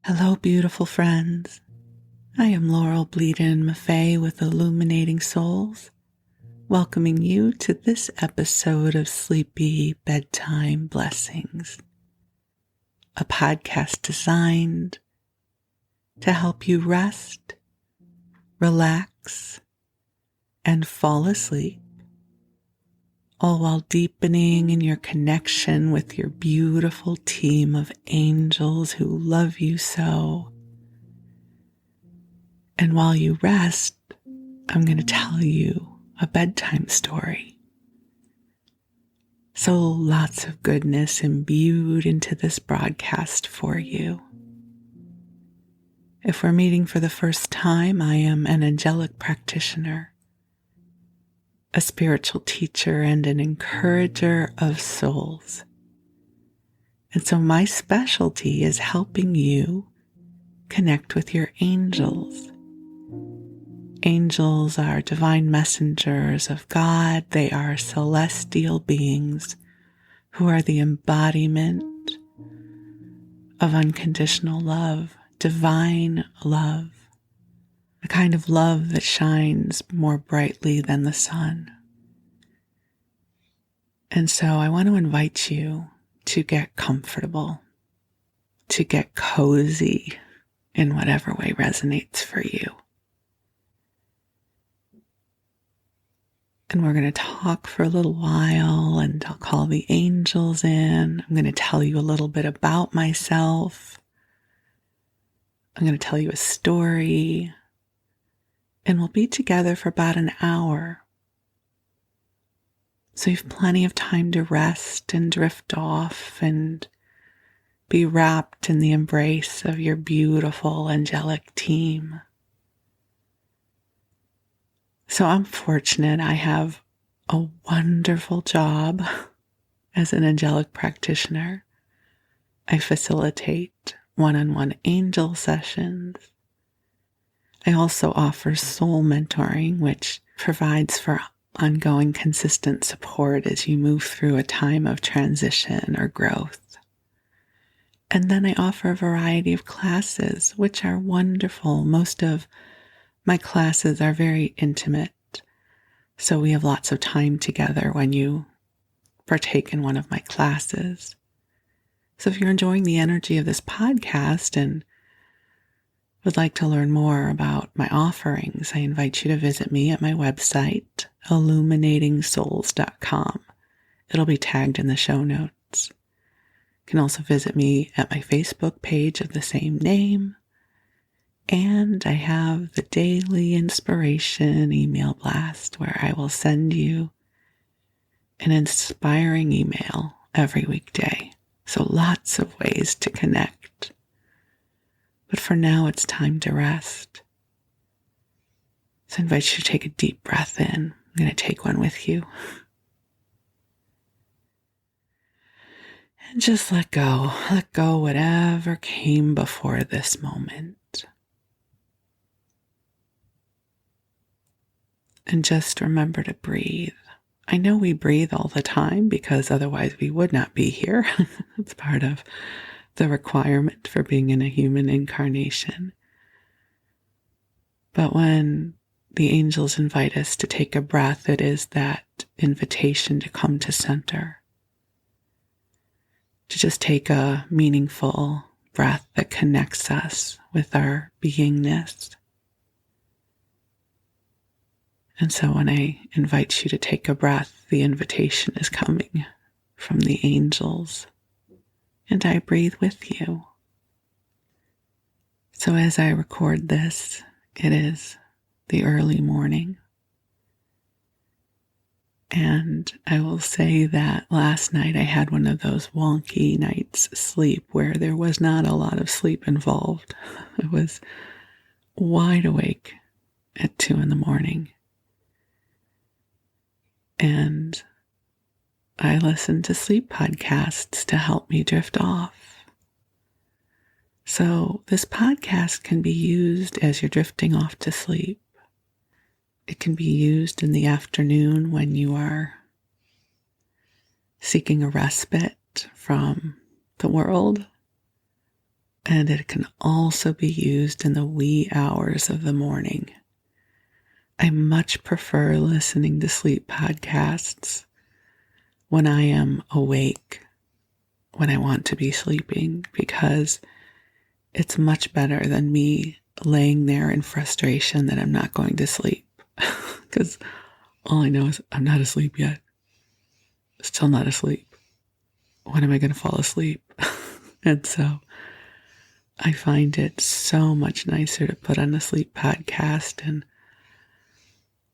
Hello, beautiful friends. I am Laurel Bleeden-Maffei with Illuminating Souls, welcoming you to this episode of Sleepy Bedtime Blessings, a podcast designed to help you rest, relax, and fall asleep, all while deepening in your connection with your beautiful team of angels who love you so. And while you rest, I'm going to tell you a bedtime story. So lots of goodness imbued into this broadcast for you. If we're meeting for the first time, I am an angelic practitioner, a spiritual teacher, and an encourager of souls. And so my specialty is helping you connect with your angels. Angels are divine messengers of God. They are celestial beings who are the embodiment of unconditional love, divine love, the kind of love that shines more brightly than the sun. And so I want to invite you to get comfortable, to get cozy in whatever way resonates for you. And we're going to talk for a little while, and I'll call the angels in. I'm going to tell you a little bit about myself. I'm going to tell you a story, and we'll be together for about an hour. So you have plenty of time to rest and drift off and be wrapped in the embrace of your beautiful angelic team. So I'm fortunate. I have a wonderful job as an angelic practitioner. I facilitate one-on-one angel sessions. I also offer soul mentoring, which provides for ongoing consistent support as you move through a time of transition or growth. And then I offer a variety of classes, which are wonderful. Most of my classes are very intimate, so we have lots of time together when you partake in one of my classes. So if you're enjoying the energy of this podcast and would like to learn more about my offerings, I invite you to visit me at my website, illuminatingsouls.com. It'll be tagged in the show notes. You can also visit me at my Facebook page of the same name. And I have the daily inspiration email blast where I will send you an inspiring email every weekday. So lots of ways to connect. But for now, it's time to rest. So I invite you to take a deep breath in. I'm going to take one with you. And just let go. Let go whatever came before this moment. And just remember to breathe. I know we breathe all the time because otherwise we would not be here. It's part of the requirement for being in a human incarnation. But when the angels invite us to take a breath, it is that invitation to come to center. To just take a meaningful breath that connects us with our beingness. And so when I invite you to take a breath, the invitation is coming from the angels, and I breathe with you. So as I record this, it is the early morning. And I will say that last night I had one of those wonky nights sleep where there was not a lot of sleep involved. I was wide awake at 2 a.m. And I listen to sleep podcasts to help me drift off. So this podcast can be used as you're drifting off to sleep. It can be used in the afternoon when you are seeking a respite from the world and it can also be used in the wee hours of the morning. I much prefer listening to sleep podcasts when I am awake, when I want to be sleeping, because it's much better than me laying there in frustration that I'm not going to sleep. Because all I know is I'm not asleep yet. Still not asleep. When am I going to fall asleep? And so I find it so much nicer to put on a sleep podcast and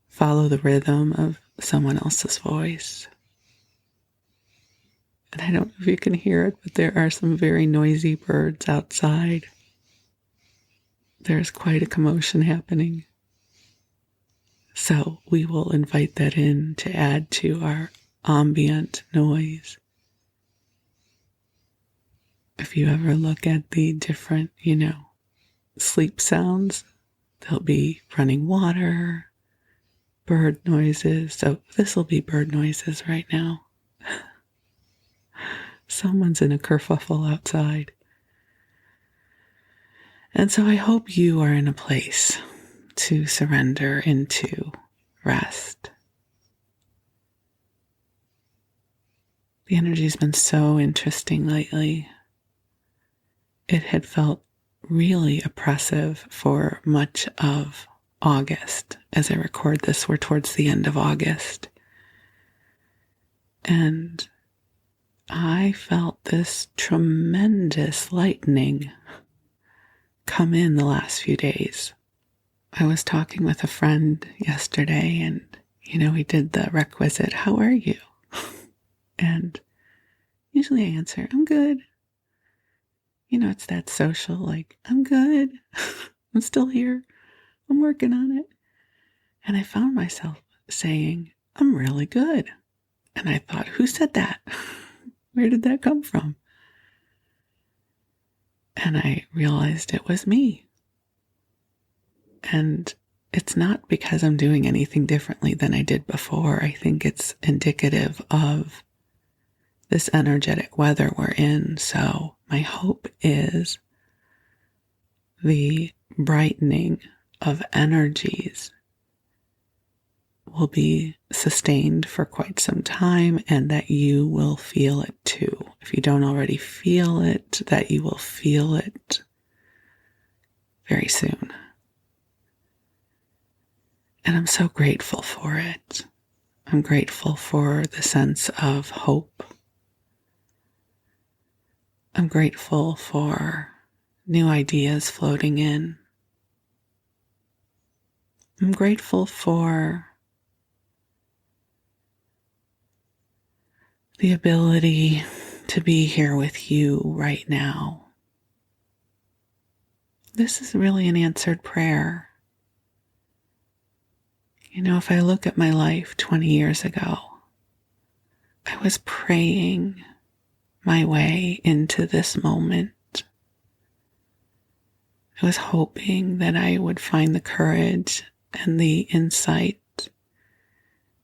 follow the rhythm of someone else's voice. And I don't know if you can hear it, but there are some very noisy birds outside. There's quite a commotion happening. So we will invite that in to add to our ambient noise. If you ever look at the different, sleep sounds, there'll be running water, bird noises. So this will be bird noises right now. Someone's in a kerfuffle outside. And so I hope you are in a place to surrender into rest. The energy's been so interesting lately. It had felt really oppressive for much of August. As I record this, we're towards the end of August. And I felt this tremendous lightening come in the last few days. I was talking with a friend yesterday and, we did the requisite, how are you? And usually I answer, I'm good. It's that social, like, I'm good. I'm still here. I'm working on it. And I found myself saying, I'm really good. And I thought, who said that? Where did that come from? And I realized it was me. And it's not because I'm doing anything differently than I did before. I think it's indicative of this energetic weather we're in. So my hope is the brightening of energies will be sustained for quite some time, and that you will feel it too. If you don't already feel it, that you will feel it very soon. And I'm so grateful for it. I'm grateful for the sense of hope. I'm grateful for new ideas floating in. I'm grateful for the ability to be here with you right now. This is really an answered prayer. If I look at my life 20 years ago, I was praying my way into this moment. I was hoping that I would find the courage and the insight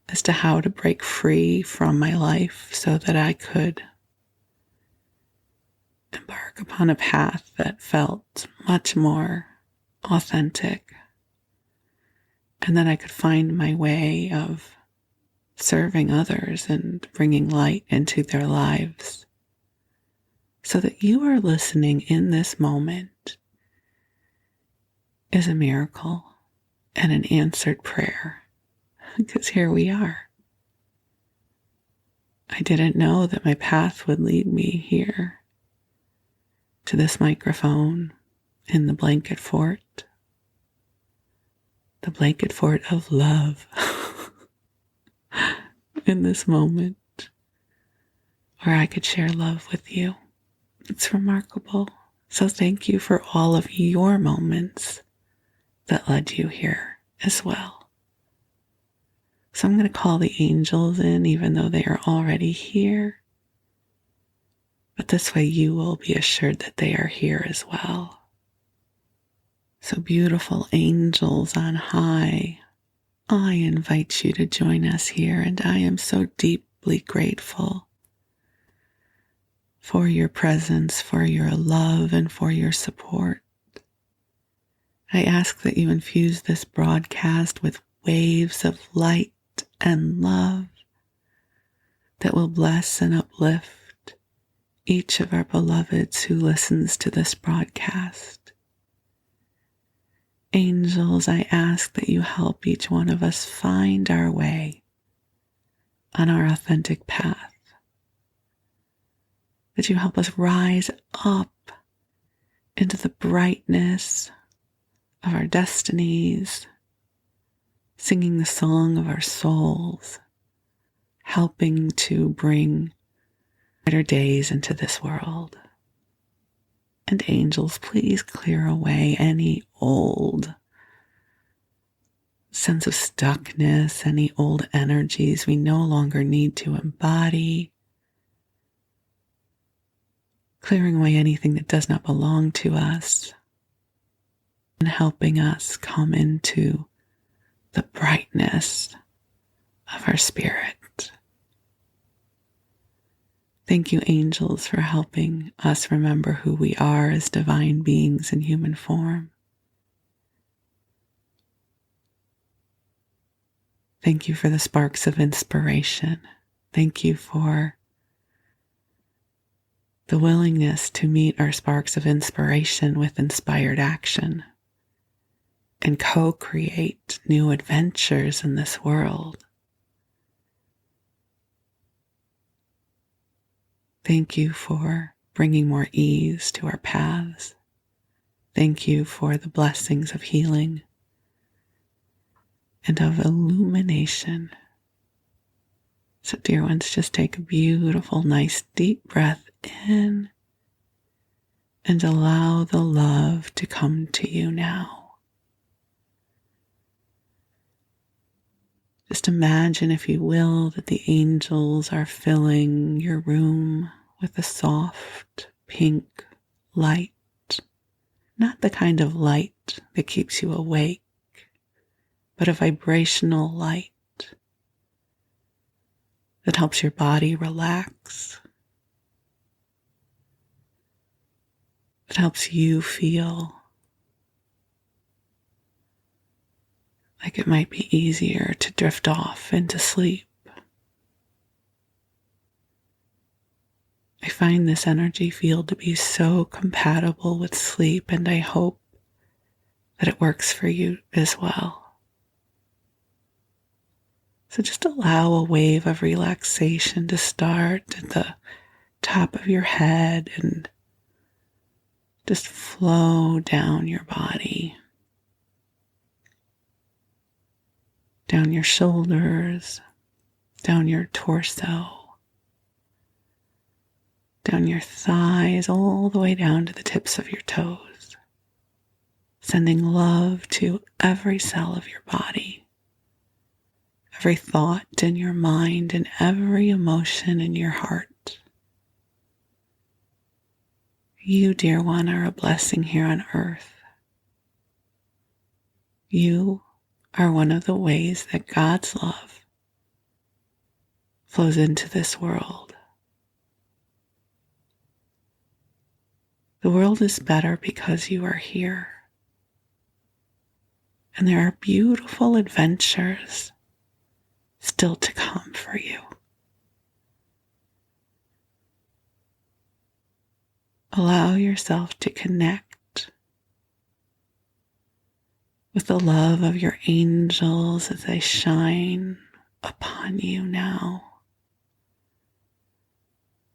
as to how to break free from my life so that I could embark upon a path that felt much more authentic, and that I could find my way of serving others and bringing light into their lives, so that you are listening in this moment is a miracle and an answered prayer, because here we are. I didn't know that my path would lead me here to this microphone in the blanket fort of love in this moment where I could share love with you. It's remarkable. So thank you for all of your moments that led you here as well. So I'm going to call the angels in, even though they are already here. But this way you will be assured that they are here as well. So beautiful angels on high, I invite you to join us here, and I am so deeply grateful for your presence, for your love, and for your support. I ask that you infuse this broadcast with waves of light and love that will bless and uplift each of our beloveds who listens to this broadcast. Angels, I ask that you help each one of us find our way on our authentic path, that you help us rise up into the brightness of our destinies, singing the song of our souls, helping to bring better days into this world. And angels, please clear away any old sense of stuckness, any old energies we no longer need to embody, clearing away anything that does not belong to us, and helping us come into the brightness of our spirit. Thank you, angels, for helping us remember who we are as divine beings in human form. Thank you for the sparks of inspiration. Thank you for the willingness to meet our sparks of inspiration with inspired action and co-create new adventures in this world. Thank you for bringing more ease to our paths. Thank you for the blessings of healing and of illumination. So, dear ones, just take a beautiful, nice, deep breath in and allow the love to come to you now. Just imagine, if you will, that the angels are filling your room with a soft pink light. Not the kind of light that keeps you awake, but a vibrational light that helps your body relax. It helps you feel like it might be easier to drift off into sleep. I find this energy field to be so compatible with sleep, and I hope that it works for you as well. So just allow a wave of relaxation to start at the top of your head and just flow down your body, down your shoulders, down your torso, down your thighs, all the way down to the tips of your toes, sending love to every cell of your body, every thought in your mind, and every emotion in your heart. You, dear one, are a blessing here on earth. You are one of the ways that God's love flows into this world. The world is better because you are here. And there are beautiful adventures still to come for you. Allow yourself to connect with the love of your angels as they shine upon you now.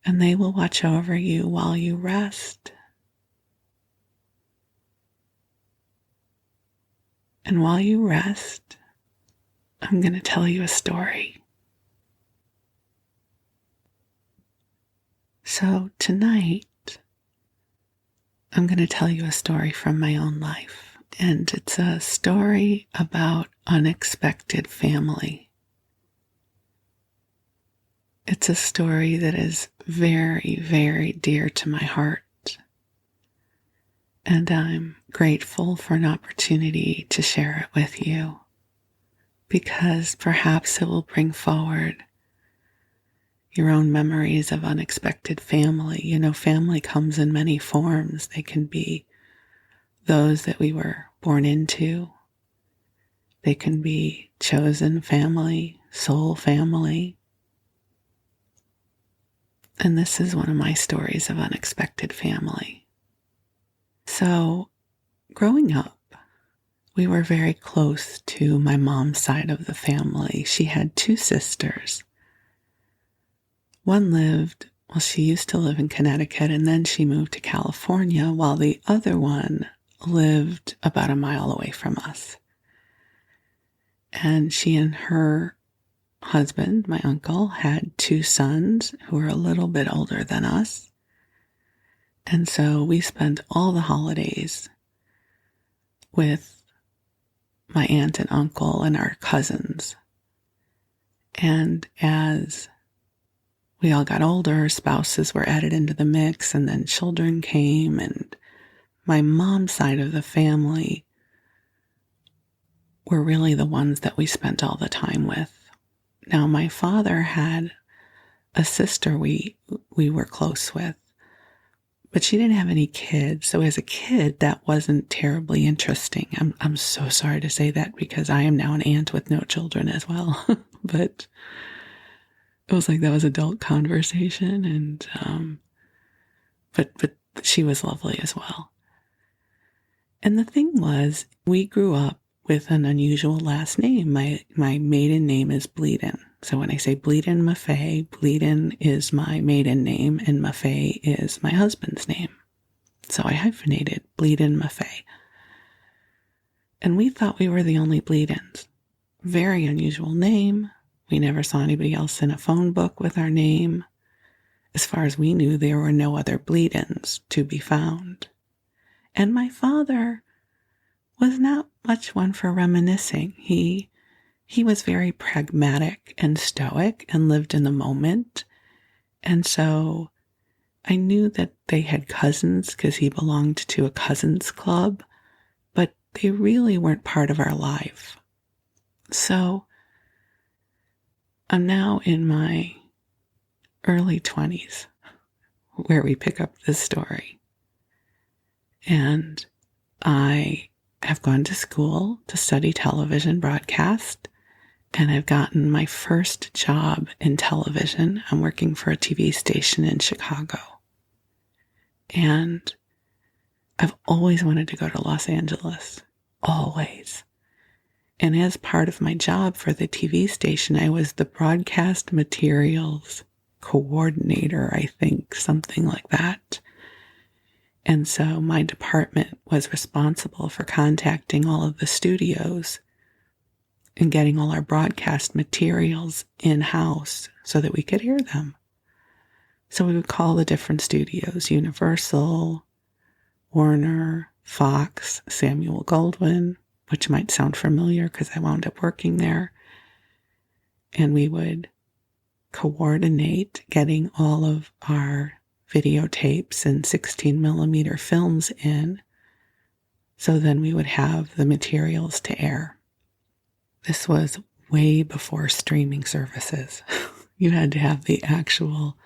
And they will watch over you while you rest. And while you rest, I'm going to tell you a story. So tonight, I'm going to tell you a story from my own life. And it's a story about unexpected family. It's a story that is very, very dear to my heart. And I'm grateful for an opportunity to share it with you, because perhaps it will bring forward your own memories of unexpected family. You know, family comes in many forms. They can be those that we were born into. They can be chosen family, soul family. And this is one of my stories of unexpected family. So, growing up, we were very close to my mom's side of the family. She had two sisters. One lived, well, she used to live in Connecticut, and then she moved to California, while the other one lived about a mile away from us. And she and her husband, my uncle, had two sons who were a little bit older than us. And so we spent all the holidays with my aunt and uncle and our cousins. And as we all got older, spouses were added into the mix, and then children came, and my mom's side of the family were really the ones that we spent all the time with. Now, my father had a sister we were close with, but she didn't have any kids. So as a kid, that wasn't terribly interesting. I'm so sorry to say that, because I am now an aunt with no children as well. But it was like that was adult conversation, and but she was lovely as well. And the thing was, we grew up with an unusual last name. My maiden name is Bleeden. So when I say Blieden-Maffei, Blieden is my maiden name, and Maffei is my husband's name. So I hyphenated Bleeden-Maffei. And we thought we were the only Bleedens. Very unusual name. We never saw anybody else in a phone book with our name. As far as we knew, there were no other Bleedens to be found. And my father was not much one for reminiscing. He was very pragmatic and stoic and lived in the moment. And so I knew that they had cousins because he belonged to a cousins club, but they really weren't part of our life. So I'm now in my early 20s where we pick up this story. And I have gone to school to study television broadcast, and I've gotten my first job in television. I'm working for a TV station in Chicago. And I've always wanted to go to Los Angeles. Always. And as part of my job for the TV station, I was the broadcast materials coordinator, I think, something like that. And so my department was responsible for contacting all of the studios and getting all our broadcast materials in-house so that we could air them. So we would call the different studios: Universal, Warner, Fox, Samuel Goldwyn, which might sound familiar because I wound up working there. And we would coordinate getting all of our videotapes and 16 millimeter films in, so then we would have the materials to air. This was way before streaming services. You had to have the actual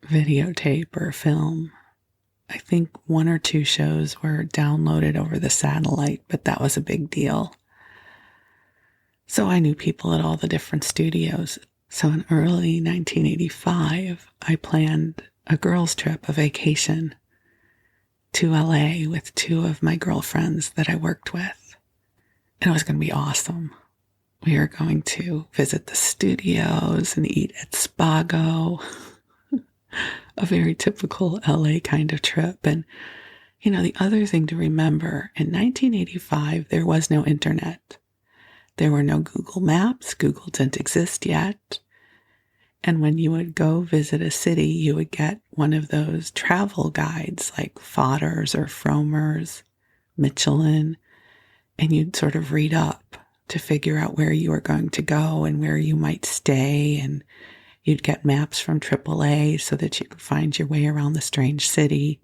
videotape or film. I think one or two shows were downloaded over the satellite, but that was a big deal. So I knew people at all the different studios. So in early 1985, I planned a girls' trip, a vacation to LA with two of my girlfriends that I worked with. And it was going to be awesome. We were going to visit the studios and eat at Spago. A very typical LA kind of trip. And, you know, the other thing to remember, in 1985, there was no internet. There were no Google Maps. Google didn't exist yet. And when you would go visit a city, you would get one of those travel guides like Fodder's or Frommer's, Michelin, and you'd sort of read up to figure out where you were going to go and where you might stay. And you'd get maps from AAA so that you could find your way around the strange city.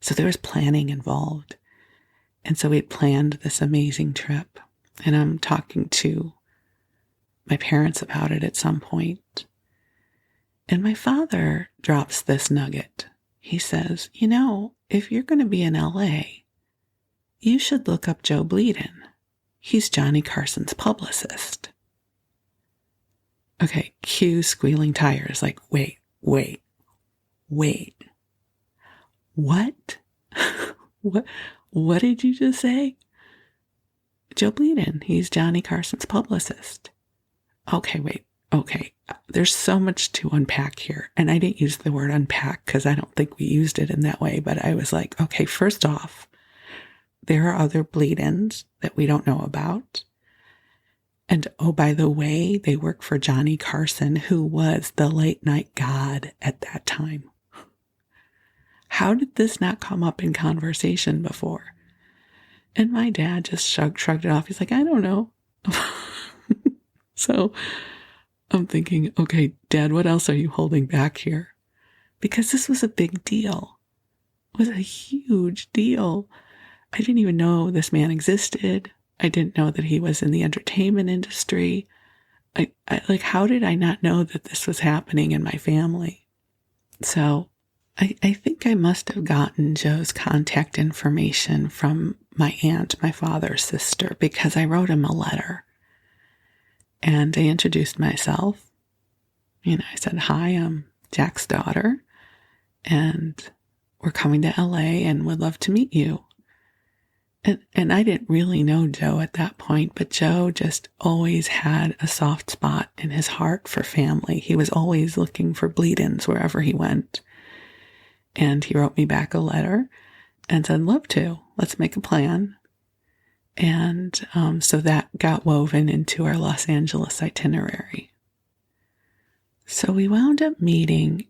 So there was planning involved. And so we'd planned this amazing trip. And I'm talking to my parents about it at some point. And my father drops this nugget. He says, if you're going to be in LA, you should look up Joe Bleeden. He's Johnny Carson's publicist. Okay, cue squealing tires. Like, wait. What? What did you just say? Joe Bleeden, he's Johnny Carson's publicist. Okay. There's so much to unpack here. And I didn't use the word unpack because I don't think we used it in that way. But I was like, okay, first off, there are other Bleedens that we don't know about. And oh, by the way, they work for Johnny Carson, who was the late night god at that time. How did this not come up in conversation before? And my dad just shrugged it off. He's like, I don't know. So I'm thinking, okay, Dad, what else are you holding back here? Because this was a big deal. It was a huge deal. I didn't even know this man existed. I didn't know that he was in the entertainment industry. How did I not know that this was happening in my family? So I think I must have gotten Joe's contact information from my aunt, my father's sister, because I wrote him a letter. And I introduced myself. I said, hi, I'm Jack's daughter, and we're coming to LA and would love to meet you. And I didn't really know Joe at that point, but Joe just always had a soft spot in his heart for family. He was always looking for Bleedens wherever he went. And he wrote me back a letter and said, love to. Let's make a plan. And so that got woven into our Los Angeles itinerary. So we wound up meeting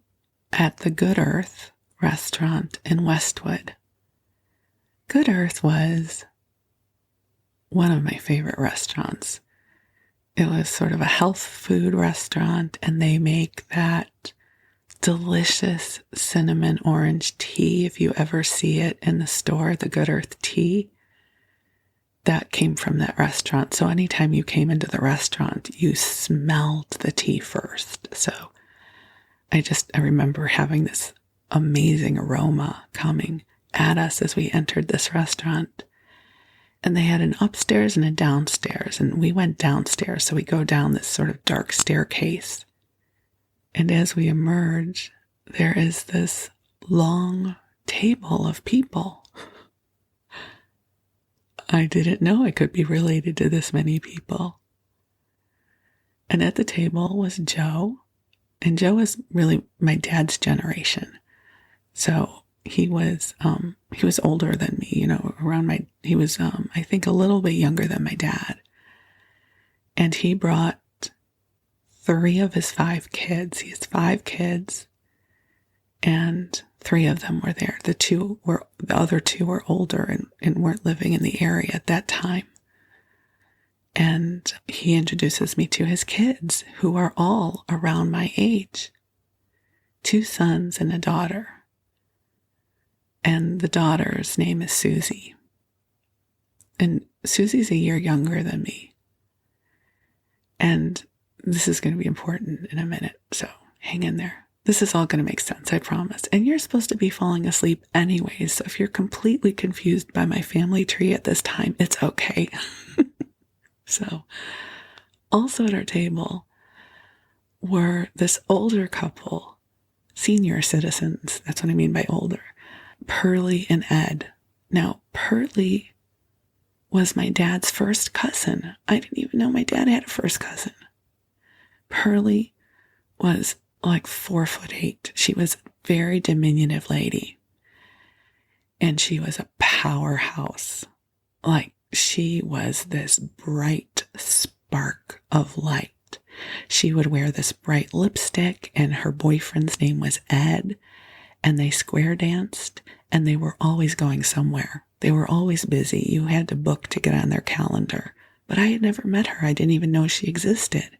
at the Good Earth restaurant in Westwood. Good Earth was one of my favorite restaurants. It was sort of a health food restaurant, and they make that delicious cinnamon orange tea. If you ever see it in the store, the Good Earth tea, that came from that restaurant. So anytime you came into the restaurant, you smelled the tea first. So I remember having this amazing aroma coming at us as we entered this restaurant. And they had an upstairs and a downstairs, and we went downstairs. So we go down this sort of dark staircase. And as we emerge, there is this long table of people. I didn't know I could be related to this many people. And at the table was Joe. And Joe was really my dad's generation. So he was older than me, he was, I think, a little bit younger than my dad. And he brought 3 of his 5 kids. He has 5 kids, and 3 of them were there. The other 2 were older and weren't living in the area at that time. And he introduces me to his kids, who are all around my age. 2 sons and a daughter. And the daughter's name is Susie. And Susie's a year younger than me. And this is going to be important in a minute, so hang in there. This is all going to make sense, I promise. And you're supposed to be falling asleep anyways, so if you're completely confused by my family tree at this time, it's okay. So, also at our table were this older couple, senior citizens, that's what I mean by older, Pearlie and Ed. Now, Pearlie was my dad's first cousin. I didn't even know my dad had a first cousin. Pearlie was like 4'8". She was a very diminutive lady. And she was a powerhouse. Like, she was this bright spark of light. She would wear this bright lipstick, and her boyfriend's name was Ed. And they square danced, and they were always going somewhere. They were always busy. You had to book to get on their calendar. But I had never met her. I didn't even know she existed.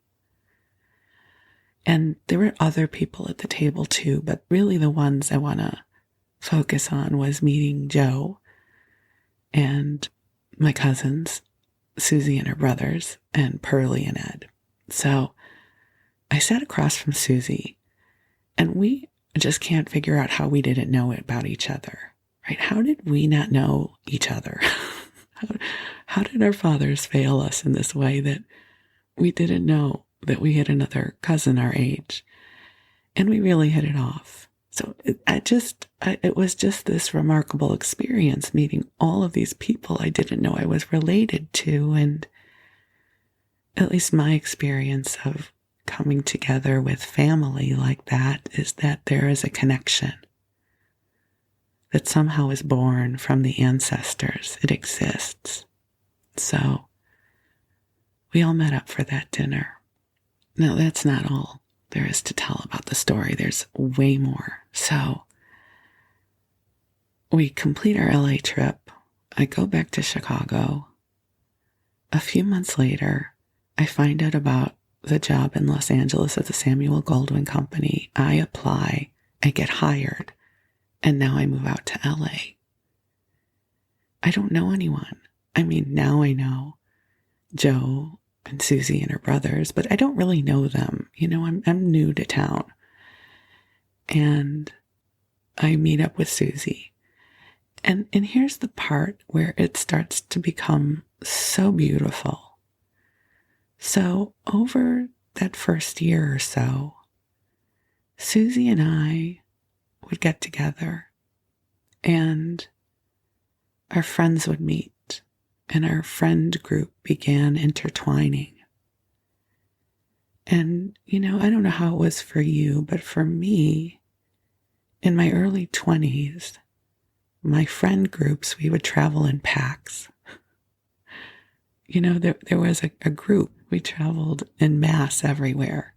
And there were other people at the table too, but really the ones I want to focus on was meeting Joe and my cousins, Susie and her brothers, and Pearlie and Ed. So I sat across from Susie, and we just can't figure out how we didn't know about each other, right? How did we not know each other? how did our fathers fail us in this way that we didn't know that we had another cousin our age? And we really hit it off. So it was just this remarkable experience meeting all of these people I didn't know I was related to. And at least my experience of coming together with family like that is that there is a connection that somehow is born from the ancestors. It exists. So we all met up for that dinner. Now, that's not all there is to tell about the story. There's way more. So we complete our LA trip. I go back to Chicago. A few months later, I find out about the job in Los Angeles at the Samuel Goldwyn Company. I apply, I get hired, and now I move out to LA. I don't know anyone. I mean, now I know Joe and Susie and her brothers, but I don't really know them. You know, I'm new to town. And I meet up with Susie. And here's the part where it starts to become so beautiful. So over that first year or so, Susie and I would get together and our friends would meet. And our friend group began intertwining. And, you know, I don't know how it was for you, but for me, in my early 20s, my friend groups, we would travel in packs. You know, there was a group. We traveled en masse everywhere.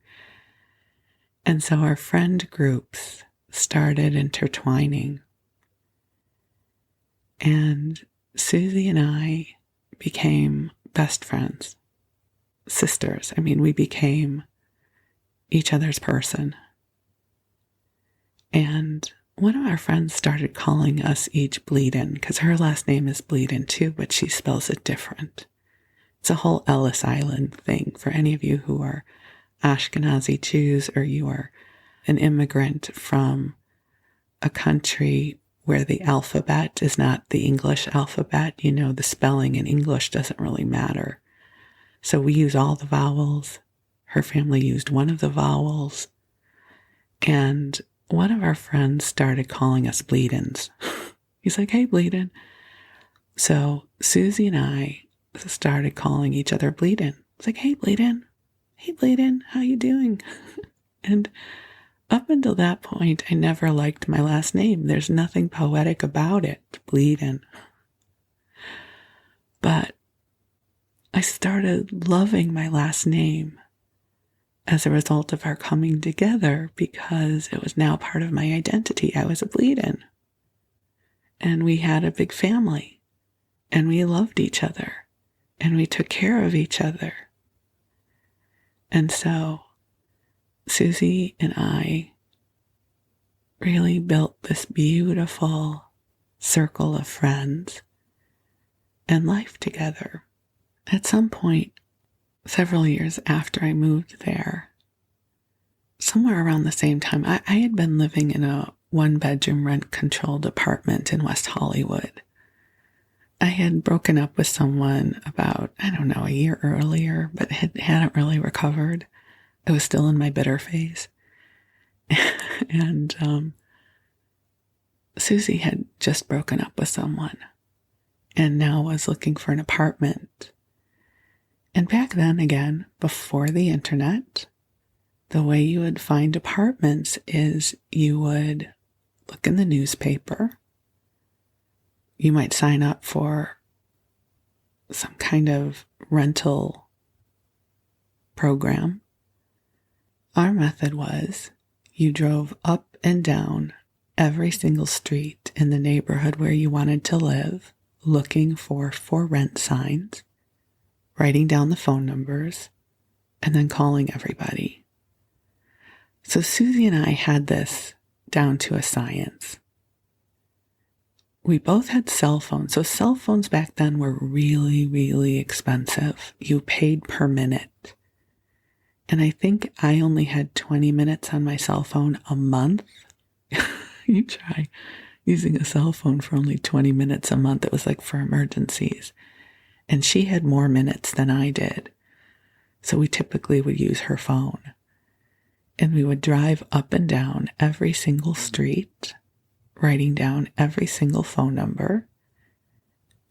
And so our friend groups started intertwining. And Susie and I became best friends, sisters. I mean, we became each other's person. And one of our friends started calling us each Bleeden, because her last name is Bleeden too, but she spells it different. It's a whole Ellis Island thing for any of you who are Ashkenazi Jews or you are an immigrant from a country where the alphabet is not the English alphabet. You know, the spelling in English doesn't really matter. So we use all the vowels. Her family used one of the vowels. And one of our friends started calling us Bleedens. He's like, hey, Bleeden. So Susie and I started calling each other Bleeden. It's like, hey, Bleeden. Hey, Bleeden, how you doing? And up until that point, I never liked my last name. There's nothing poetic about it, Bleeden. But I started loving my last name as a result of our coming together because it was now part of my identity. I was a Bleeden. And we had a big family. And we loved each other. And we took care of each other. And so Susie and I really built this beautiful circle of friends and life together. At some point, several years after I moved there, somewhere around the same time, I had been living in a one-bedroom rent-controlled apartment in West Hollywood. I had broken up with someone about, I don't know, a year earlier, but hadn't really recovered. I was still in my bitter phase. And Susie had just broken up with someone and now was looking for an apartment. And back then, again, before the internet, the way you would find apartments is you would look in the newspaper. You might sign up for some kind of rental program. Our method was you drove up and down every single street in the neighborhood where you wanted to live, looking for rent signs, writing down the phone numbers, and then calling everybody. So Susie and I had this down to a science. We both had cell phones. So cell phones back then were really, really expensive. You paid per minute. And I think I only had 20 minutes on my cell phone a month. You try using a cell phone for only 20 minutes a month. It was like for emergencies. And she had more minutes than I did. So we typically would use her phone. And we would drive up and down every single street, writing down every single phone number,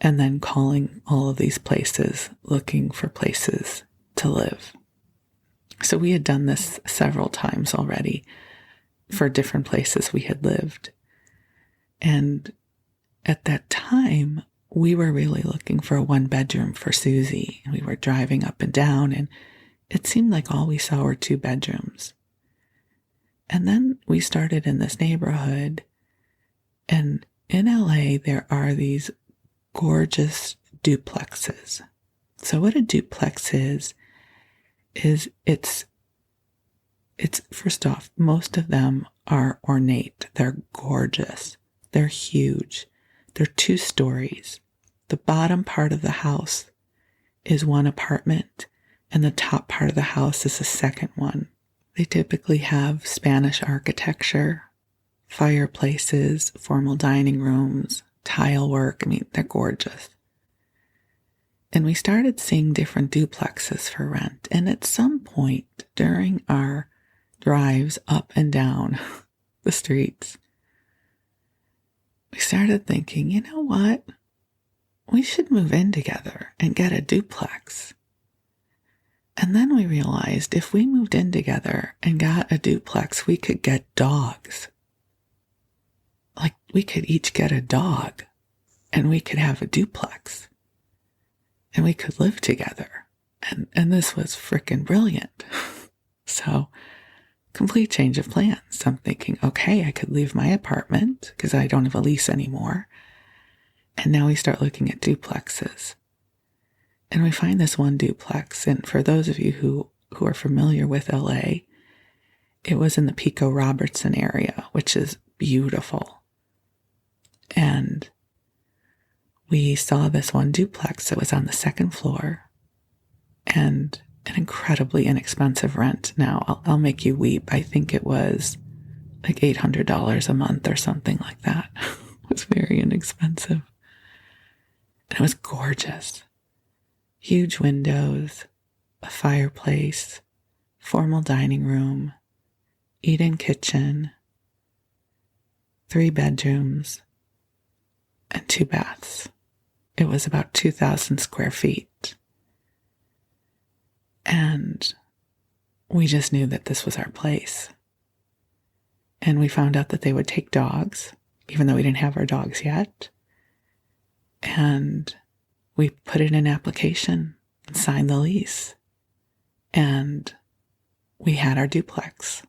and then calling all of these places, looking for places to live. So we had done this several times already for different places we had lived. And at that time, we were really looking for a 1-bedroom for Susie. We were driving up and down, and it seemed like all we saw were 2 bedrooms. And then we started in this neighborhood, and in LA, there are these gorgeous duplexes. So what a duplex is it's first off, most of them are ornate. They're gorgeous. They're huge. They're 2 stories. The bottom part of the house is one apartment, and the top part of the house is a second one. They typically have Spanish architecture, fireplaces, formal dining rooms, tile work. I mean, they're gorgeous. And we started seeing different duplexes for rent. And at some point during our drives up and down the streets, we started thinking, you know what? We should move in together and get a duplex. And then we realized if we moved in together and got a duplex, we could get dogs. Like, we could each get a dog, and we could have a duplex, and we could live together. And this was frickin' brilliant. So, complete change of plans. So I'm thinking, okay, I could leave my apartment because I don't have a lease anymore. And now we start looking at duplexes. And we find this one duplex. And for those of you who are familiar with LA, it was in the Pico Robertson area, which is beautiful. And we saw this one duplex that was on the 2nd floor and an incredibly inexpensive rent. Now, I'll make you weep. I think it was like $800 a month or something like that. It was very inexpensive. And it was gorgeous. Huge windows, a fireplace, formal dining room, eat-in kitchen, 3 bedrooms, and 2 baths. It was about 2,000 square feet. And we just knew that this was our place. And we found out that they would take dogs, even though we didn't have our dogs yet. And we put in an application and signed the lease. And we had our duplex.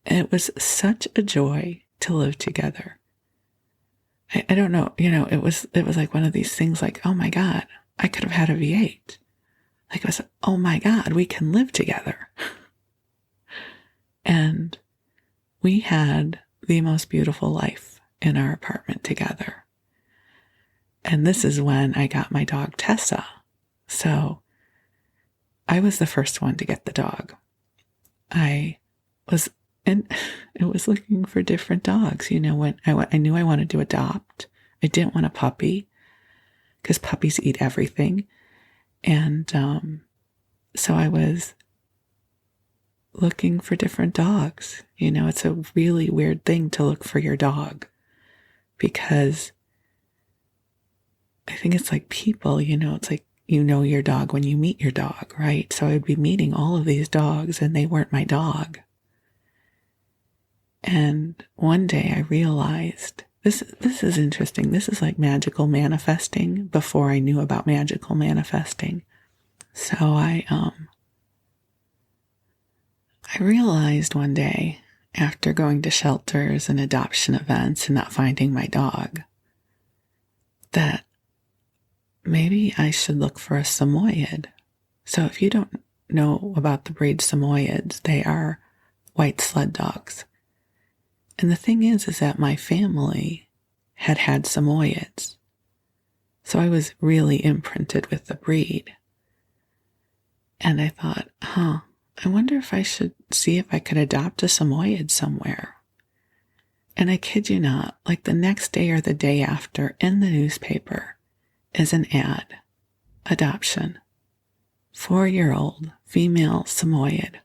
And it was such a joy to live together. I don't know, it was like one of these things like, oh my God, I could have had a V8. Like, it was, oh my God, we can live together. And we had the most beautiful life in our apartment together. And this is when I got my dog Tessa. So I was the first one to get the dog. I was looking for different dogs. When I knew I wanted to adopt. I didn't want a puppy because puppies eat everything. And so I was looking for different dogs. It's a really weird thing to look for your dog because I think it's like people, it's like your dog when you meet your dog, right? So I would be meeting all of these dogs and they weren't my dog. And one day I realized, this is interesting. This is like magical manifesting before I knew about magical manifesting. So I realized one day after going to shelters and adoption events and not finding my dog that maybe I should look for a Samoyed. So if you don't know about the breed Samoyeds, they are white sled dogs. And the thing is that my family had Samoyeds. So I was really imprinted with the breed. And I thought, I wonder if I should see if I could adopt a Samoyed somewhere. And I kid you not, like the next day or the day after in the newspaper is an ad. Adoption. 4-year-old female Samoyed.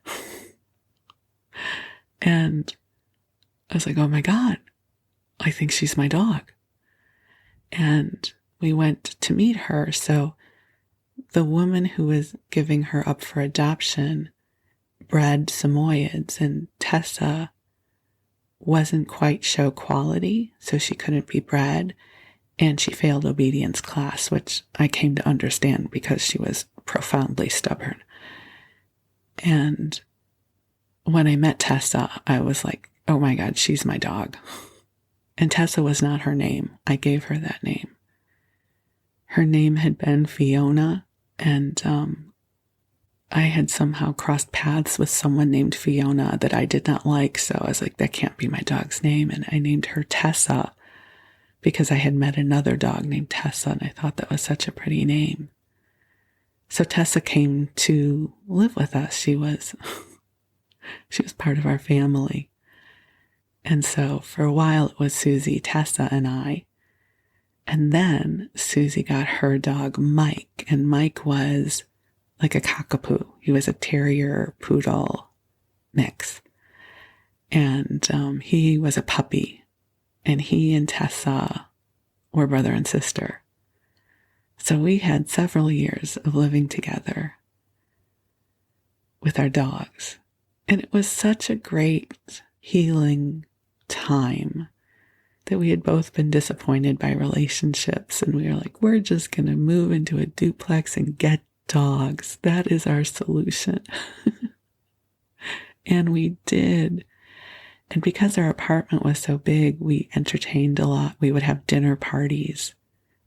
And I was like, oh my God, I think she's my dog. And we went to meet her. So the woman who was giving her up for adoption bred Samoyeds, and Tessa wasn't quite show quality, so she couldn't be bred. And she failed obedience class, which I came to understand because she was profoundly stubborn. And when I met Tessa, I was like, oh my God, she's my dog. And Tessa was not her name. I gave her that name. Her name had been Fiona, and I had somehow crossed paths with someone named Fiona that I did not like, so I was like, that can't be my dog's name. And I named her Tessa because I had met another dog named Tessa, and I thought that was such a pretty name. So Tessa came to live with us. She was part of our family. And so for a while it was Susie, Tessa, and I. And then Susie got her dog Mike, and Mike was like a cockapoo. He was a terrier poodle mix. And he was a puppy. And he and Tessa were brother and sister. So we had several years of living together with our dogs. And it was such a great healing time that we had both been disappointed by relationships. And we were like, we're just going to move into a duplex and get dogs. That is our solution. And we did. And because our apartment was so big, we entertained a lot. We would have dinner parties.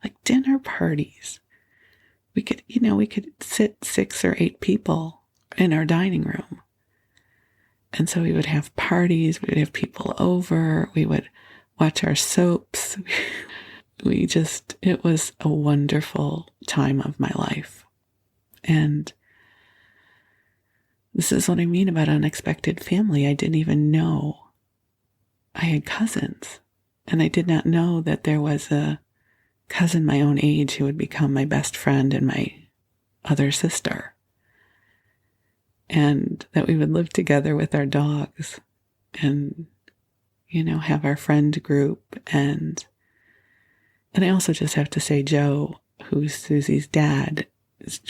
Like dinner parties. We could sit 6 or 8 people in our dining room. And so we would have parties. We would have people over. We would watch our soaps. It was a wonderful time of my life. And this is what I mean about unexpected family. I didn't even know I had cousins. And I did not know that there was a cousin my own age who would become my best friend and my other sister. And that we would live together with our dogs and, have our friend group. And I also just have to say Joe, who's Susie's dad,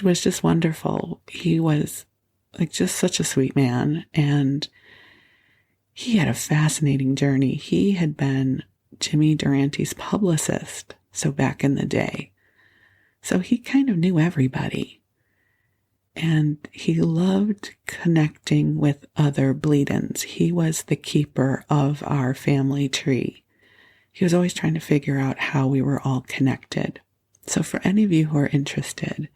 was just wonderful. He was like just such a sweet man. And he had a fascinating journey. He had been Jimmy Durante's publicist. So back in the day. So he kind of knew everybody. And he loved connecting with other Bleedens. He was the keeper of our family tree. He was always trying to figure out how we were all connected. So for any of you who are interested,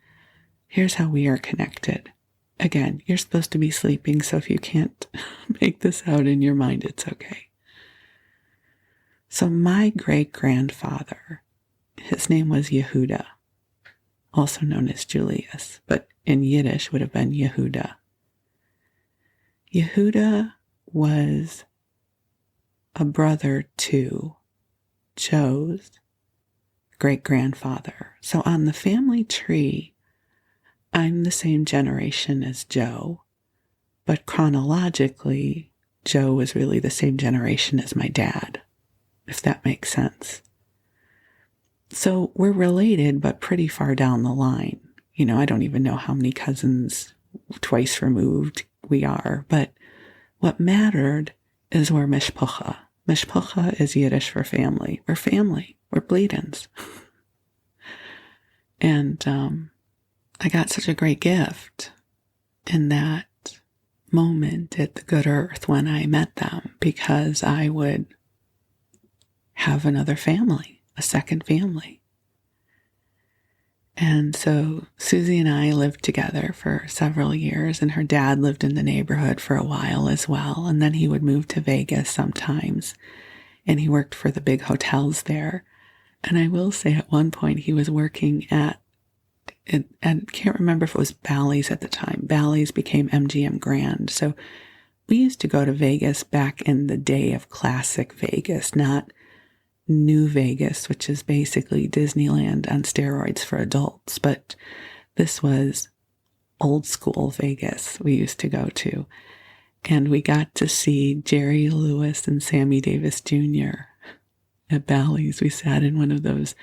here's how we are connected. Again, you're supposed to be sleeping, so if you can't make this out in your mind, it's okay. So my great-grandfather, his name was Yehuda, also known as Julius, but in Yiddish would have been Yehuda. Yehuda was a brother to Joe's great-grandfather. So on the family tree, I'm the same generation as Joe, but chronologically, Joe was really the same generation as my dad, if that makes sense. So we're related, but pretty far down the line. I don't even know how many cousins twice removed we are, but what mattered is we're mishpucha. Mishpucha is Yiddish for family. We're family. We're Bleedens. And I got such a great gift in that moment at the Good Earth when I met them, because I would have another family, a second family. And so Susie and I lived together for several years, and her dad lived in the neighborhood for a while as well. And then he would move to Vegas sometimes, and he worked for the big hotels there. And I will say at one point he was working at I can't remember if it was Bally's at the time. Bally's became MGM Grand. So we used to go to Vegas back in the day of classic Vegas, not New Vegas, which is basically Disneyland on steroids for adults. But this was old school Vegas we used to go to. And we got to see Jerry Lewis and Sammy Davis Jr. at Bally's. We sat in one of those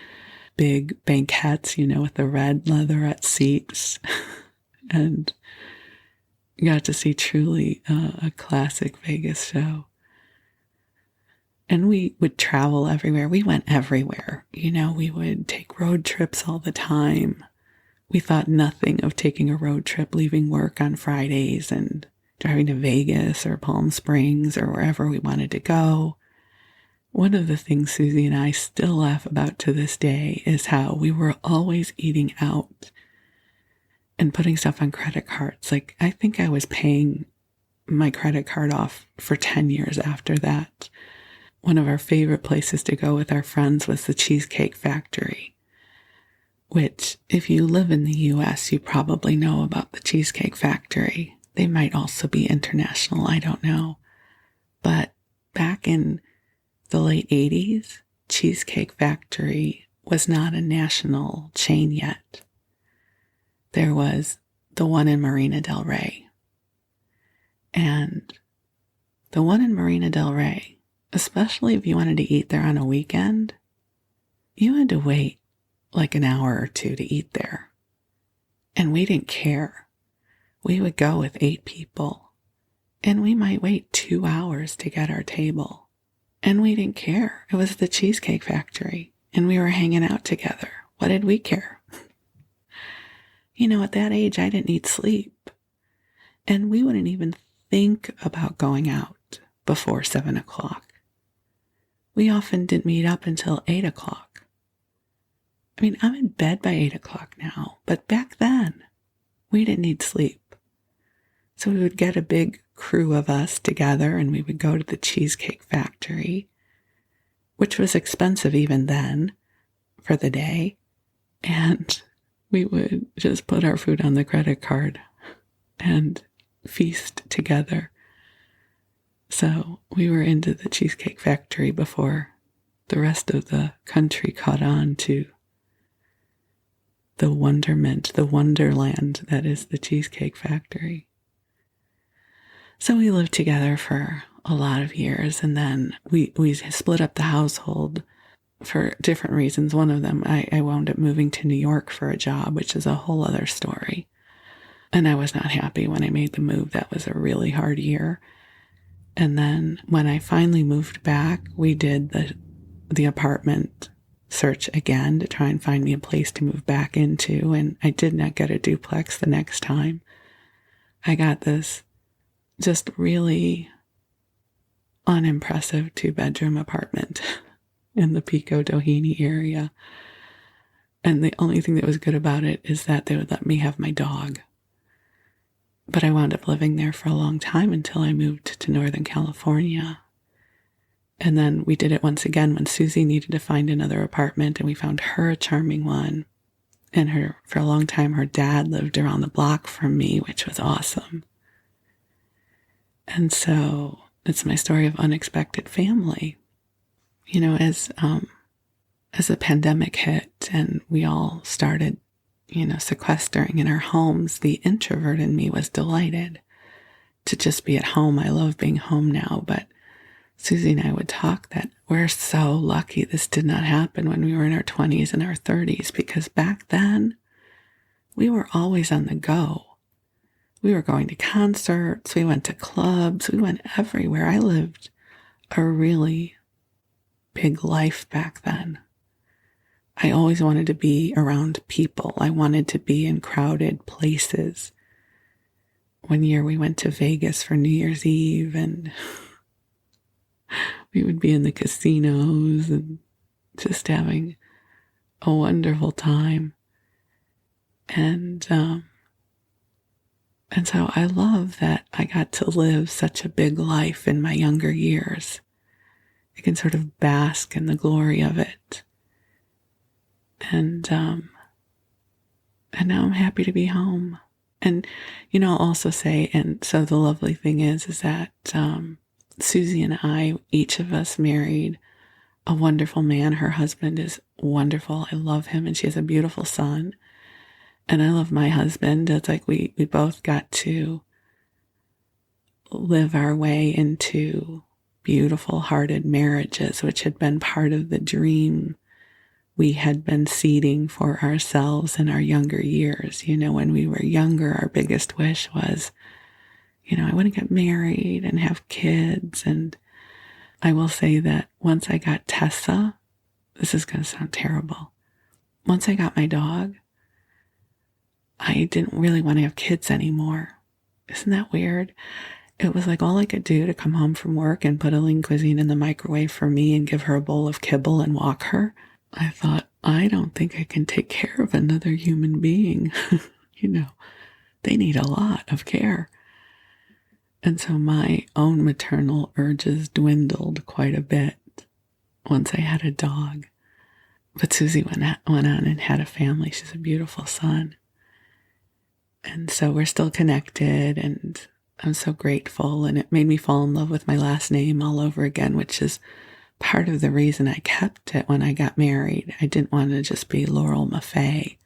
big banquettes, with the red leatherette seats, and got to see truly a classic Vegas show. And we would travel everywhere. We went everywhere. We would take road trips all the time. We thought nothing of taking a road trip, leaving work on Fridays and driving to Vegas or Palm Springs or wherever we wanted to go. One of the things Susie and I still laugh about to this day is how we were always eating out and putting stuff on credit cards. Like, I think I was paying my credit card off for 10 years after that. One of our favorite places to go with our friends was the Cheesecake Factory, which, if you live in the US, you probably know about the Cheesecake Factory. They might also be international, I don't know. But back in the late 80s, Cheesecake Factory was not a national chain yet. There was the one in Marina del Rey. And the one in Marina del Rey, especially if you wanted to eat there on a weekend, you had to wait like an hour or two to eat there. And we didn't care. We would go with 8 people, and we might wait 2 hours to get our table. And we didn't care. It was the Cheesecake Factory, and we were hanging out together. What did we care? At that age, I didn't need sleep. And we wouldn't even think about going out before 7 o'clock. We often didn't meet up until 8 o'clock. I mean, I'm in bed by 8 o'clock now, but back then, we didn't need sleep. So we would get a big crew of us together and we would go to the Cheesecake Factory, which was expensive even then for the day. And we would just put our food on the credit card and feast together. So we were into the Cheesecake Factory before the rest of the country caught on to the wonderment, the wonderland that is the Cheesecake Factory. So we lived together for a lot of years, and then we split up the household for different reasons. One of them, I wound up moving to New York for a job, which is a whole other story. And I was not happy when I made the move. That was a really hard year. And then when I finally moved back, we did the apartment search again to try and find me a place to move back into. And I did not get a duplex the next time. I got this just really unimpressive 2-bedroom apartment in the Pico Doheny area. And the only thing that was good about it is that they would let me have my dog. But I wound up living there for a long time until I moved to Northern California. And then we did it once again when Susie needed to find another apartment, and we found her a charming one. And for a long time, her dad lived around the block from me, which was awesome. And so it's my story of unexpected family. As the pandemic hit and we all started, sequestering in our homes, the introvert in me was delighted to just be at home. I love being home now, but Susie and I would talk that we're so lucky this did not happen when we were in our 20s and our 30s, because back then we were always on the go. We were going to concerts, we went to clubs, we went everywhere. I lived a really big life back then. I always wanted to be around people. I wanted to be in crowded places. One year we went to Vegas for New Year's Eve, and we would be in the casinos and just having a wonderful time. And so I love that I got to live such a big life in my younger years. I can sort of bask in the glory of it. And And now I'm happy to be home. And, I'll also say, and so the lovely thing is that Susie and I, each of us married a wonderful man. Her husband is wonderful. I love him, and she has a beautiful son. And I love my husband. It's like we both got to live our way into beautiful hearted marriages, which had been part of the dream we had been seeding for ourselves in our younger years. When we were younger, our biggest wish was, I want to get married and have kids. And I will say that once I got Tessa, this is going to sound terrible. Once I got my dog, I didn't really want to have kids anymore. Isn't that weird? It was like all I could do to come home from work and put a lean cuisine in the microwave for me and give her a bowl of kibble and walk her. I thought, I don't think I can take care of another human being. They need a lot of care. And so my own maternal urges dwindled quite a bit once I had a dog. But Susie went on and had a family. She's a beautiful son. And so we're still connected, and I'm so grateful. And it made me fall in love with my last name all over again, which is part of the reason I kept it when I got married. I didn't want to just be Laurel-Maffei.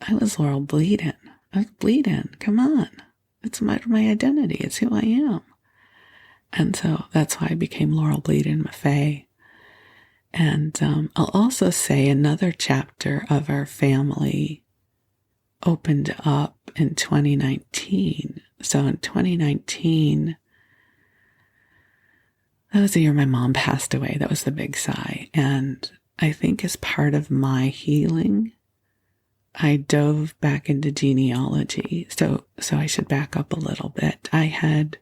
I was Laurel Bleeden. I was Bleeden. Come on. It's my identity. It's who I am. And so that's why I became Laurel Bleeden-Maffei. And I'll also say another chapter of our family opened up in 2019. So in 2019, that was the year my mom passed away. That was the big sigh. And I think as part of my healing, I dove back into genealogy. So I should back up a little bit. I had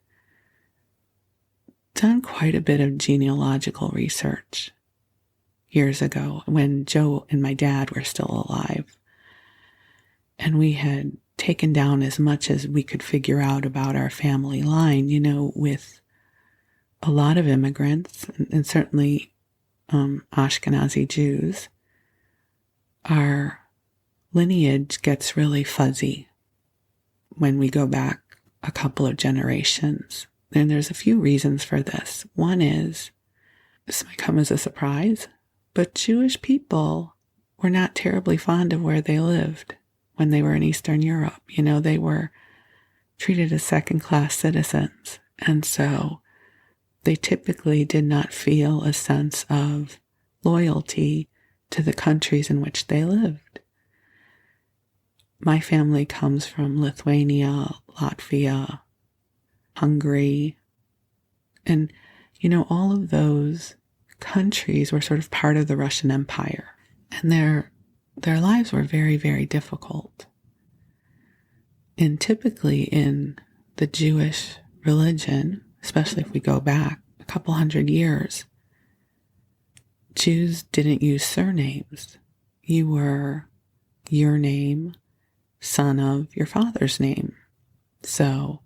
done quite a bit of genealogical research years ago when Joe and my dad were still alive. And we had taken down as much as we could figure out about our family line, with a lot of immigrants and certainly Ashkenazi Jews. Our lineage gets really fuzzy when we go back a couple of generations. And there's a few reasons for this. One is, this might come as a surprise, but Jewish people were not terribly fond of where they lived when they were in Eastern Europe. They were treated as second-class citizens. And so they typically did not feel a sense of loyalty to the countries in which they lived. My family comes from Lithuania, Latvia, Hungary, and, all of those countries were sort of part of the Russian Empire, and their lives were very, very difficult. And typically in the Jewish religion, especially if we go back a couple hundred years, Jews didn't use surnames. You were your name, son of your father's name. So,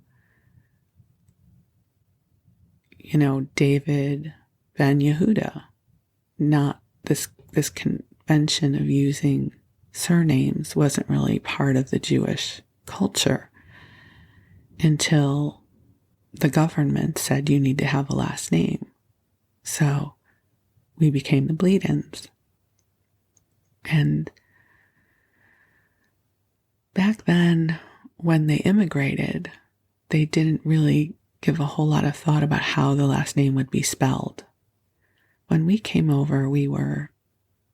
David ben Yehuda, not this convention of using surnames wasn't really part of the Jewish culture until the government said you need to have a last name. So we became the Bleedens. And back then, when they immigrated, they didn't really give a whole lot of thought about how the last name would be spelled. When we came over, we were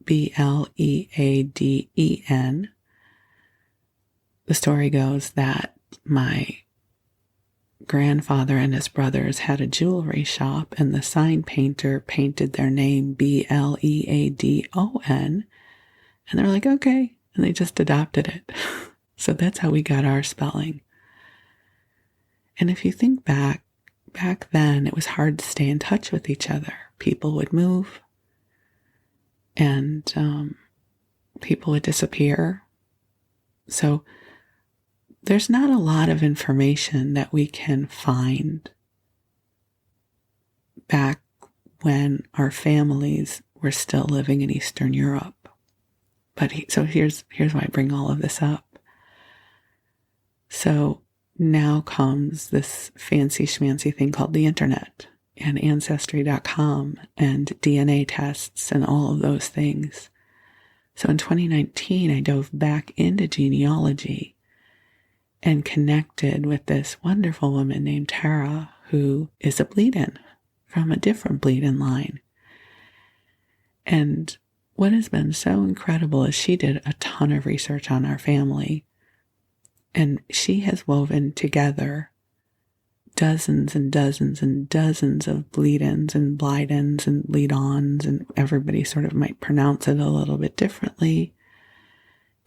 Bleaden. The story goes that my grandfather and his brothers had a jewelry shop, and the sign painter painted their name Bleadon, and they're like, okay, and they just adopted it. So that's how we got our spelling. And if you think back then, it was hard to stay in touch with each other. People would move, and people would disappear. So there's not a lot of information that we can find back when our families were still living in Eastern Europe. But so here's why I bring all of this up. So now comes this fancy schmancy thing called the internet and Ancestry.com and DNA tests and all of those things. So in 2019, I dove back into genealogy and connected with this wonderful woman named Tara, who is a Bleeden from a different Bleeden line. And what has been so incredible is she did a ton of research on our family, and she has woven together dozens and dozens and dozens of Bleedens and Bliedens and Bleedons, and everybody sort of might pronounce it a little bit differently,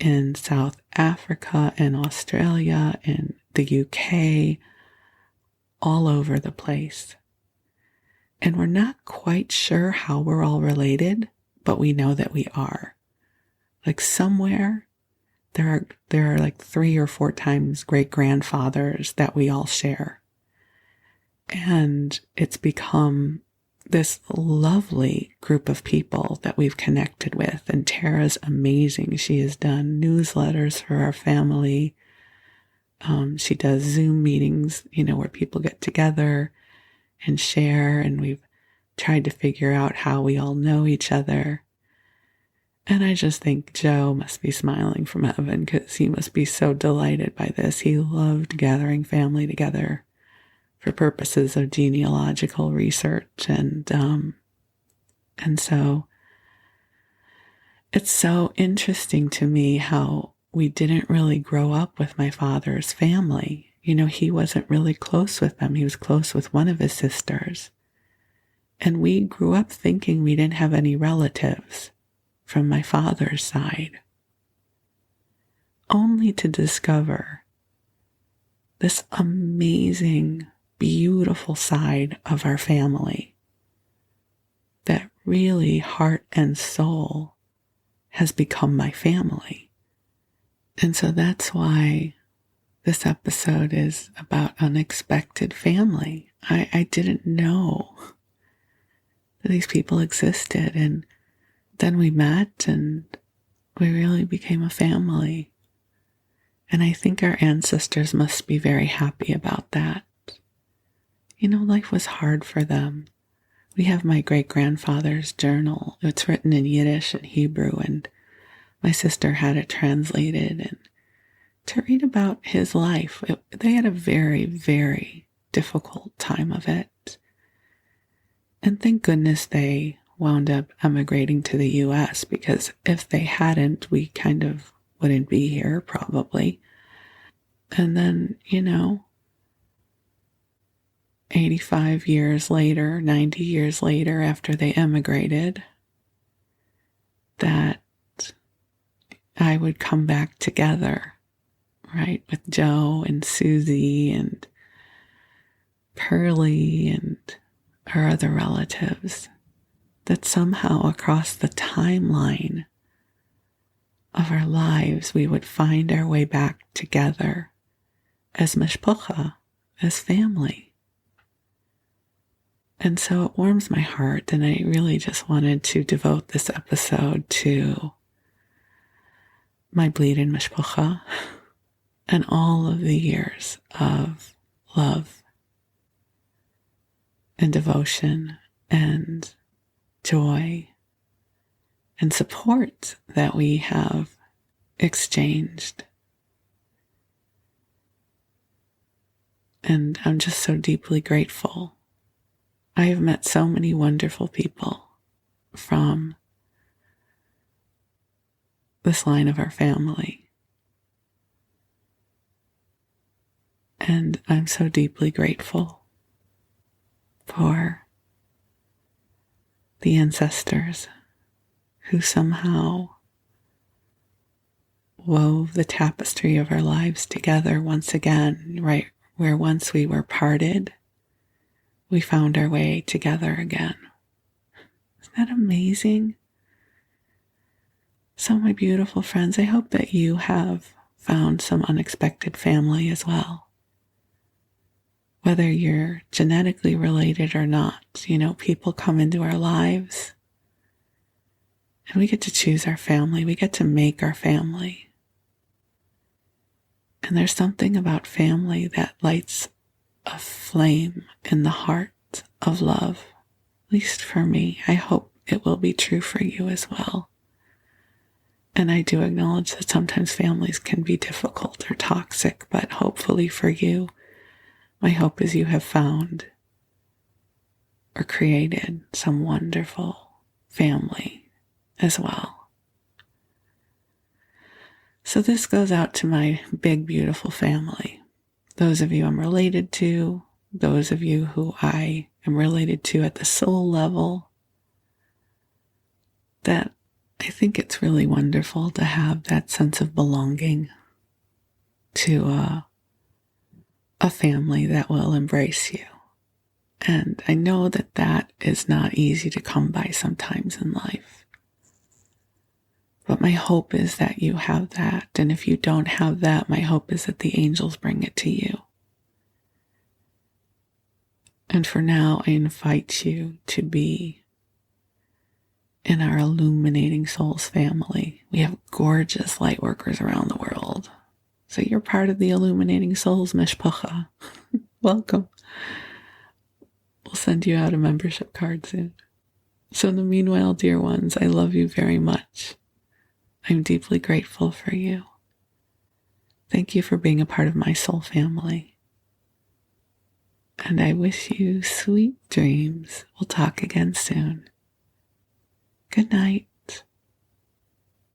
in South Africa and Australia and the UK, all over the place. And we're not quite sure how we're all related, but we know that we are. Like somewhere, there are like 3 or 4 times great-grandfathers that we all share. And it's become this lovely group of people that we've connected with. And Tara's amazing. She has done newsletters for our family. She does Zoom meetings, where people get together and share. And we've tried to figure out how we all know each other. And I just think Joe must be smiling from heaven because he must be so delighted by this. He loved gathering family together for purposes of genealogical research. And so it's so interesting to me how we didn't really grow up with my father's family. He wasn't really close with them. He was close with one of his sisters. And we grew up thinking we didn't have any relatives from my father's side, only to discover this amazing, beautiful side of our family that really, heart and soul, has become my family. And so that's why this episode is about unexpected family. I didn't know that these people existed, and then we met and we really became a family. And I think our ancestors must be very happy about that. Life was hard for them. We have my great-grandfather's journal. It's written in Yiddish and Hebrew, and my sister had it translated. And to read about his life, they had a very, very difficult time of it. And thank goodness they wound up emigrating to the US, because if they hadn't, we kind of wouldn't be here probably. And then, 85 years later, 90 years later, after they emigrated, that I would come back together, right, with Joe and Susie and Pearlie and our other relatives, that somehow across the timeline of our lives, we would find our way back together as mishpucha, as family. And so it warms my heart, and I really just wanted to devote this episode to my Bleedon mishpucha and all of the years of love and devotion and joy and support that we have exchanged. And I'm just so deeply grateful. I have met so many wonderful people from this line of our family. And I'm so deeply grateful for the ancestors who somehow wove the tapestry of our lives together once again, right where once we were parted, we found our way together again. Isn't that amazing? So my beautiful friends, I hope that you have found some unexpected family as well. Whether you're genetically related or not, people come into our lives And we get to choose our family. We get to make our family. And there's something about family that lights a flame in the heart of love. At least for me. I hope it will be true for you as well. And I do acknowledge that sometimes families can be difficult or toxic, but hopefully for you, my hope is you have found or created some wonderful family as well. So this goes out to my big, beautiful family. Those of you I'm related to, those of you who I am related to at the soul level, that I think it's really wonderful to have that sense of belonging to a family that will embrace you. And I know that that is not easy to come by sometimes in life. But my hope is that you have that. And if you don't have that, my hope is that the angels bring it to you. And for now, I invite you to be in our Illuminating Souls family. We have gorgeous light workers around the world. So you're part of the Illuminating Souls Mishpacha. Welcome. We'll send you out a membership card soon. So in the meanwhile, dear ones, I love you very much. I'm deeply grateful for you. Thank you for being a part of my soul family. And I wish you sweet dreams. We'll talk again soon. Good night.